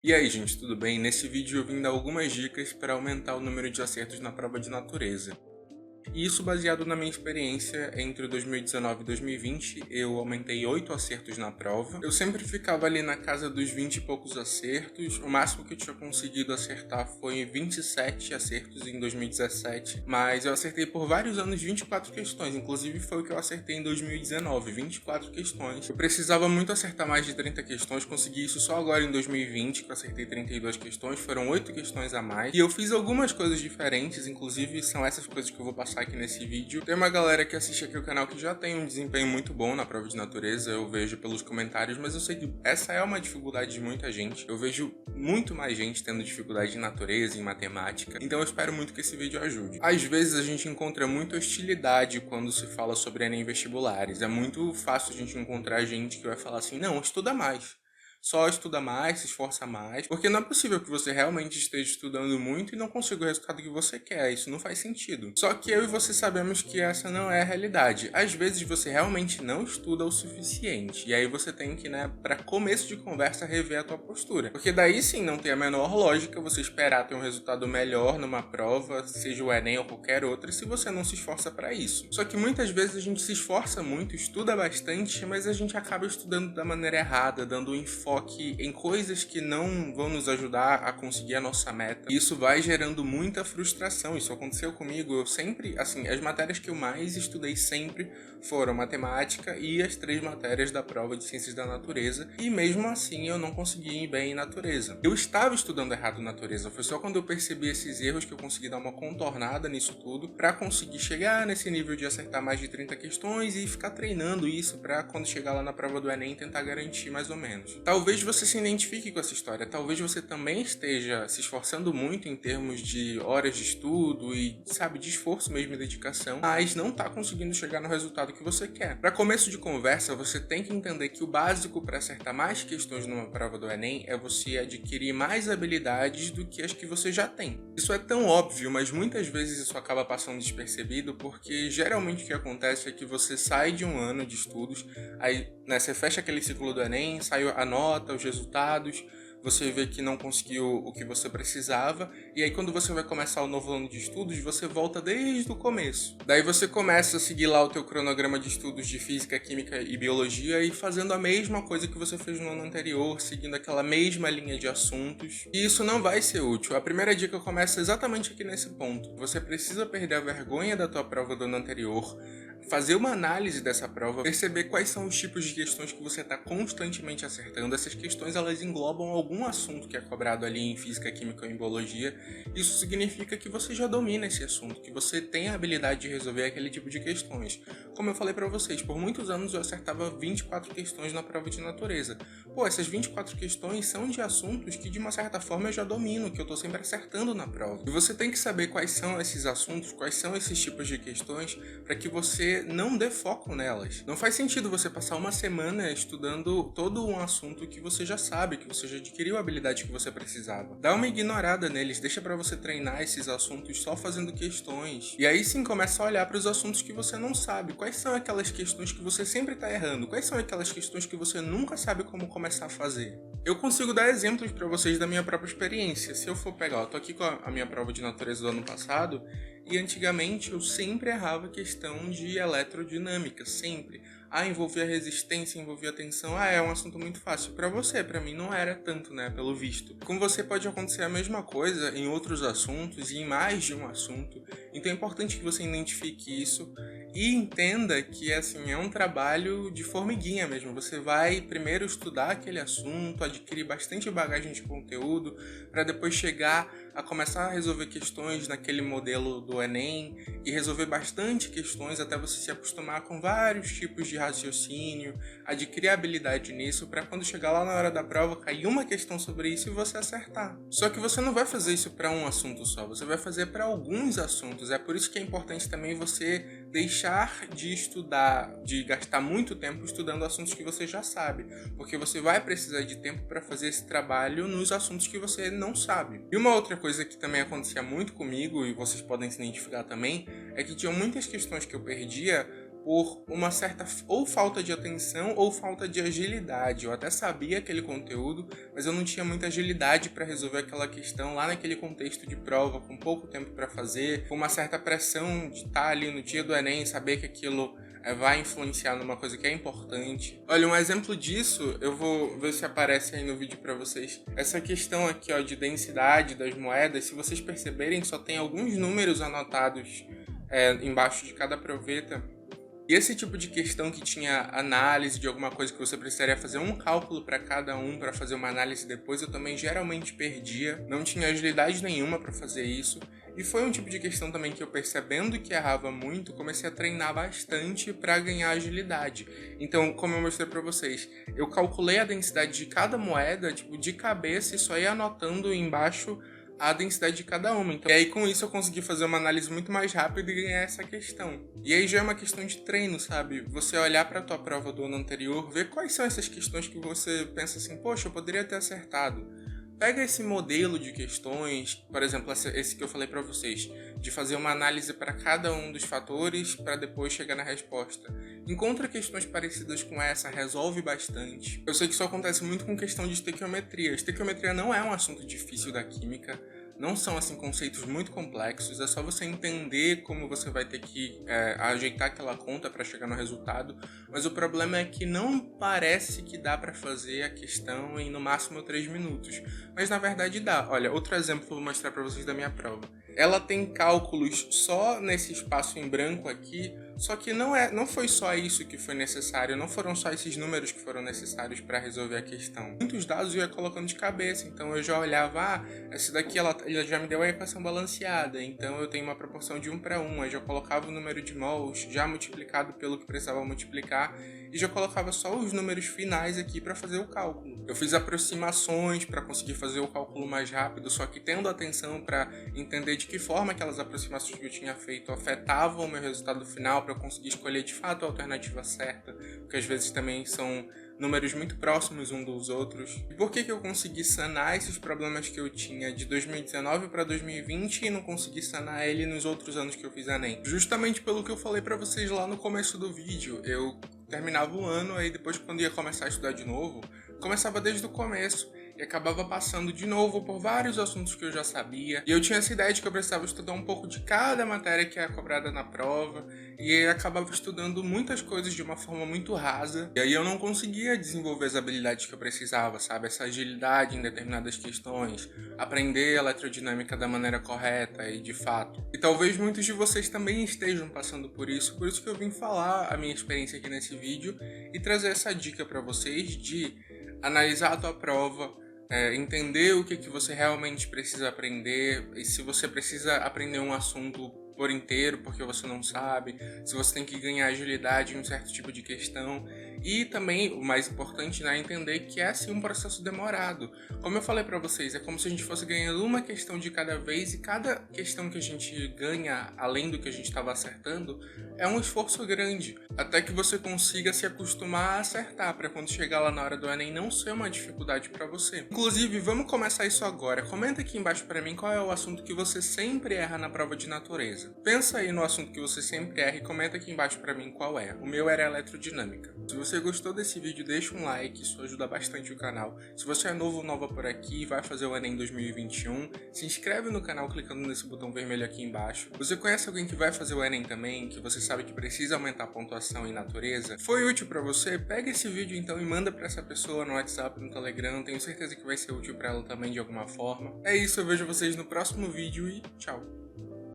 E aí, gente, tudo bem? Nesse vídeo eu vim dar algumas dicas para aumentar o número de acertos na prova de natureza. E isso baseado na minha experiência entre 2019 e 2020, eu aumentei 8 acertos na prova. Eu sempre ficava ali na casa dos 20 e poucos acertos. O máximo que eu tinha conseguido acertar foi 27 acertos em 2017, mas eu acertei por vários anos 24 questões, inclusive foi o que eu acertei em 2019, 24 questões. Eu precisava muito acertar mais de 30 questões, consegui isso só agora em 2020, que eu acertei 32 questões, foram 8 questões a mais. E eu fiz algumas coisas diferentes, inclusive são essas coisas que eu vou passar aqui nesse vídeo. Tem uma galera que assiste aqui o canal que já tem um desempenho muito bom na prova de natureza, eu vejo pelos comentários, mas eu sei que essa é uma dificuldade de muita gente. Eu vejo muito mais gente tendo dificuldade em natureza, em matemática, então eu espero muito que esse vídeo ajude. Às vezes a gente encontra muita hostilidade quando se fala sobre Enem vestibulares. É muito fácil a gente encontrar gente que vai falar assim, não, estuda mais. Só estuda mais, se esforça mais, porque não é possível que você realmente esteja estudando muito e não consiga o resultado que você quer, isso não faz sentido. Só que eu e você sabemos que essa não é a realidade. Às vezes você realmente não estuda o suficiente, e aí você tem que, para começo de conversa, rever a tua postura. Porque daí sim não tem a menor lógica você esperar ter um resultado melhor numa prova, seja o Enem ou qualquer outra, se você não se esforça para isso. Só que muitas vezes a gente se esforça muito, estuda bastante, mas a gente acaba estudando da maneira errada, dando um enfoque em coisas que não vão nos ajudar a conseguir a nossa meta. E isso vai gerando muita frustração. Isso aconteceu comigo. Eu sempre, assim, as matérias que eu mais estudei sempre foram matemática e as 3 matérias da prova de ciências da natureza. E mesmo assim eu não consegui ir bem em natureza. Eu estava estudando errado natureza. Foi só quando eu percebi esses erros que eu consegui dar uma contornada nisso tudo para conseguir chegar nesse nível de acertar mais de 30 questões e ficar treinando isso para quando chegar lá na prova do Enem tentar garantir mais ou menos. Talvez você se identifique com essa história, talvez você também esteja se esforçando muito em termos de horas de estudo e, sabe, de esforço mesmo e dedicação, mas não está conseguindo chegar no resultado que você quer. Para começo de conversa, você tem que entender que o básico para acertar mais questões numa prova do Enem é você adquirir mais habilidades do que as que você já tem. Isso é tão óbvio, mas muitas vezes isso acaba passando despercebido porque geralmente o que acontece é que você sai de um ano de estudos, aí você fecha aquele ciclo do Enem, sai a nota, os resultados, você vê que não conseguiu o que você precisava, e aí quando você vai começar o novo ano de estudos, você volta desde o começo. Daí você começa a seguir lá o teu cronograma de estudos de física, química e biologia e fazendo a mesma coisa que você fez no ano anterior, seguindo aquela mesma linha de assuntos. E isso não vai ser útil. A primeira dica começa exatamente aqui nesse ponto. Você precisa perder a vergonha da tua prova do ano anterior, fazer uma análise dessa prova, perceber quais são os tipos de questões que você está constantemente acertando. Essas questões elas englobam algum assunto que é cobrado ali em física, química ou em biologia. Isso significa que você já domina esse assunto, que você tem a habilidade de resolver aquele tipo de questões. Como eu falei para vocês, por muitos anos eu acertava 24 questões na prova de natureza. Pô, essas 24 questões são de assuntos que de uma certa forma eu já domino, que eu estou sempre acertando na prova. E você tem que saber quais são esses assuntos, quais são esses tipos de questões, para que você não dê foco nelas. Não faz sentido você passar uma semana estudando todo um assunto que você já sabe, que você já adquiriu a habilidade que você precisava. Dá uma ignorada neles, deixa para você treinar esses assuntos só fazendo questões. E aí sim começa a olhar para os assuntos que você não sabe. Quais são aquelas questões que você sempre está errando? Quais são aquelas questões que você nunca sabe como começar a fazer? Eu consigo dar exemplos para vocês da minha própria experiência. Se eu for pegar, eu tô aqui com a minha prova de natureza do ano passado, e antigamente eu sempre errava questão de eletrodinâmica, sempre. Envolvia resistência, envolvia tensão. É um assunto muito fácil. Para você, para mim não era tanto, pelo visto. Com você pode acontecer a mesma coisa em outros assuntos e em mais de um assunto. Então é importante que você identifique isso e entenda que assim é um trabalho de formiguinha mesmo. Você vai primeiro estudar aquele assunto, adquirir bastante bagagem de conteúdo, para depois chegar a começar a resolver questões naquele modelo do Enem e resolver bastante questões até você se acostumar com vários tipos de raciocínio, adquirir habilidade nisso para quando chegar lá na hora da prova cair uma questão sobre isso e você acertar. Só que você não vai fazer isso para um assunto só, você vai fazer para alguns assuntos. É por isso que é importante também você deixar de estudar, de gastar muito tempo estudando assuntos que você já sabe, porque você vai precisar de tempo para fazer esse trabalho nos assuntos que você não sabe. E uma outra coisa que também acontecia muito comigo, e vocês podem se identificar também, é que tinham muitas questões que eu perdia por uma certa ou falta de atenção ou falta de agilidade. Eu até sabia aquele conteúdo, mas eu não tinha muita agilidade para resolver aquela questão lá naquele contexto de prova, com pouco tempo para fazer, com uma certa pressão de estar ali no dia do Enem, saber que aquilo vai influenciar numa coisa que é importante. Olha, um exemplo disso, eu vou ver se aparece aí no vídeo para vocês. Essa questão aqui, ó, de densidade das moedas, se vocês perceberem, só tem alguns números anotados embaixo de cada proveta. E esse tipo de questão que tinha análise de alguma coisa que você precisaria fazer um cálculo para cada um para fazer uma análise depois, eu também geralmente perdia, não tinha agilidade nenhuma para fazer isso. E foi um tipo de questão também que eu, percebendo que errava muito, comecei a treinar bastante para ganhar agilidade. Então, como eu mostrei para vocês, eu calculei a densidade de cada moeda, tipo, de cabeça, e só ia anotando embaixo a densidade de cada uma. Então, e aí com isso eu consegui fazer uma análise muito mais rápida e ganhar essa questão. E aí já é uma questão de treino, sabe? Você olhar para a tua prova do ano anterior, ver quais são essas questões que você pensa assim, poxa, eu poderia ter acertado. Pega esse modelo de questões, por exemplo, esse que eu falei para vocês, de fazer uma análise para cada um dos fatores para depois chegar na resposta. Encontra questões parecidas com essa, resolve bastante. Eu sei que isso acontece muito com questão de estequiometria. Estequiometria não é um assunto difícil da química, não são assim conceitos muito complexos, é só você entender como você vai ter que ajeitar aquela conta para chegar no resultado, mas o problema é que não parece que dá para fazer a questão em no máximo 3 minutos, mas na verdade dá. Olha, outro exemplo que eu vou mostrar para vocês da minha prova. Ela tem cálculos só nesse espaço em branco aqui, só que não foi só isso que foi necessário, não foram só esses números que foram necessários para resolver a questão. Muitos dados eu ia colocando de cabeça, então eu já olhava, essa daqui ela já me deu a equação balanceada, então eu tenho uma proporção de 1 para 1, aí já colocava o número de mols já multiplicado pelo que precisava multiplicar, e já colocava só os números finais aqui para fazer o cálculo. Eu fiz aproximações para conseguir fazer o cálculo mais rápido, só que tendo atenção para entender de que forma aquelas aproximações que eu tinha feito afetavam o meu resultado final, para eu conseguir escolher de fato a alternativa certa, porque às vezes também são números muito próximos uns dos outros. E por que eu consegui sanar esses problemas que eu tinha de 2019 para 2020 e não consegui sanar ele nos outros anos que eu fiz Enem? Justamente pelo que eu falei para vocês lá no começo do vídeo. Eu terminava o ano, aí depois quando ia começar a estudar de novo, começava desde o começo e acabava passando de novo por vários assuntos que eu já sabia. E eu tinha essa ideia de que eu precisava estudar um pouco de cada matéria que é cobrada na prova, e aí eu acabava estudando muitas coisas de uma forma muito rasa, e aí eu não conseguia desenvolver as habilidades que eu precisava, sabe? Essa agilidade em determinadas questões, aprender a eletrodinâmica da maneira correta e de fato. E talvez muitos de vocês também estejam passando por isso que eu vim falar a minha experiência aqui nesse vídeo e trazer essa dica para vocês de analisar a tua prova, entender o que você realmente precisa aprender, e se você precisa aprender um assunto por inteiro porque você não sabe, se você tem que ganhar agilidade em um certo tipo de questão. E também, o mais importante, né, é entender que é assim um processo demorado. Como eu falei pra vocês, é como se a gente fosse ganhando uma questão de cada vez, e cada questão que a gente ganha, além do que a gente estava acertando, é um esforço grande, até que você consiga se acostumar a acertar, para quando chegar lá na hora do Enem não ser uma dificuldade pra você. Inclusive, vamos começar isso agora. Comenta aqui embaixo pra mim qual é o assunto que você sempre erra na prova de natureza. Pensa aí no assunto que você sempre erra e comenta aqui embaixo pra mim qual é. O meu era eletrodinâmica. Se você gostou desse vídeo, deixa um like, isso ajuda bastante o canal. Se você é novo ou nova por aqui e vai fazer o Enem 2021, se inscreve no canal clicando nesse botão vermelho aqui embaixo. Você conhece alguém que vai fazer o Enem também, que você sabe que precisa aumentar a pontuação em natureza? Foi útil pra você? Pega esse vídeo então e manda pra essa pessoa no WhatsApp, no Telegram, tenho certeza que vai ser útil pra ela também de alguma forma. É isso, eu vejo vocês no próximo vídeo e tchau!